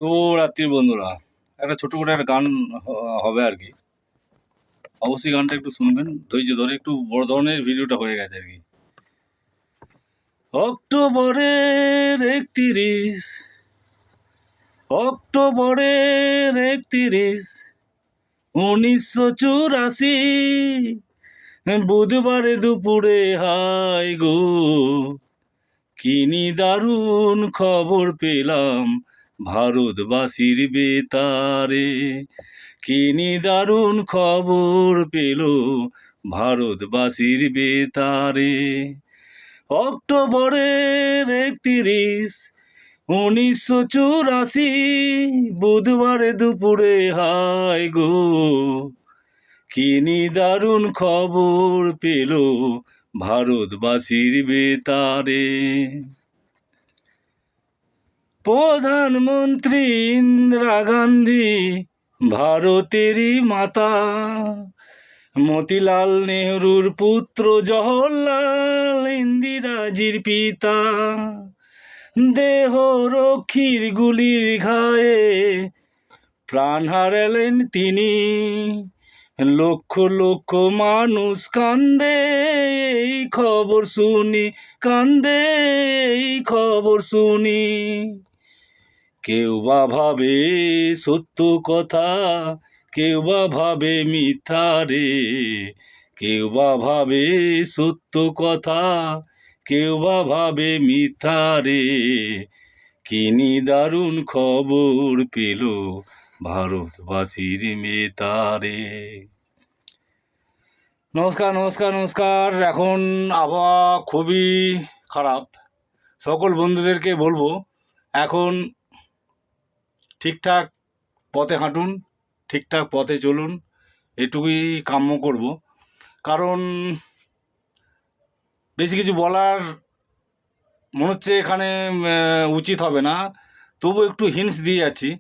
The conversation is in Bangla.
তো রাত্রির বন্ধুরা, একটা ছোট করে একটা গান হবে আর কি। অবশ্যই গানটা একটু শুনবেন ধৈর্য ধরে। একটু বড় ধরনের ভিডিওটা হয়ে গেছে আর কি। অক্টোবরের 31, অক্টোবরের 31, 1984, বুধবারে দুপুরে হাই গো, কিনি দারুণ খবর পেলাম ভারতবাসীর বেতারে। কিনি দারুণ খবর পেল ভারতবাসীর বেতারে। অক্টোবরের 31, 1984, বুধবারে দুপুরে হাই গো, কিনি দারুণ খবর পেল ভারতবাসীর বেতারে। প্রধানমন্ত্রী ইন্দিরা গান্ধী ভারতেরই মাতা, মতিলাল নেহরুর পুত্র জওহরলাল ইন্দিরাজির পিতা। দেহ রক্ষীর গুলির ঘায়ে প্রাণ হারালেন তিনি, লক্ষ লক্ষ মানুষ কান্দে এই খবর শুনি, কান্দে এই খবর শুনি। কেউ বা ভাবে সত্য কথা, কেউ বা ভাবে মিথ্যা রে। কেউ বা ভাবে সত্য কথা, কেউ বা ভাবে মিথ্যা রে। কিনি দারুণ খবর পেল ভারতবাসীর বেতারে। নমস্কার নমস্কার নমস্কার। এখন আবহাওয়া খুবই খারাপ। সকল বন্ধুদেরকে বলবো এখন ঠিকঠাক পথে হাঁটুন, ঠিকঠাক পথে চলুন, এটুকুই কাম্য করব। কারণ বেশি কিছু বলার মনে হচ্ছে এখানে উচিত হবে না, তবু একটু হিন্টস দিয়ে যাচ্ছি।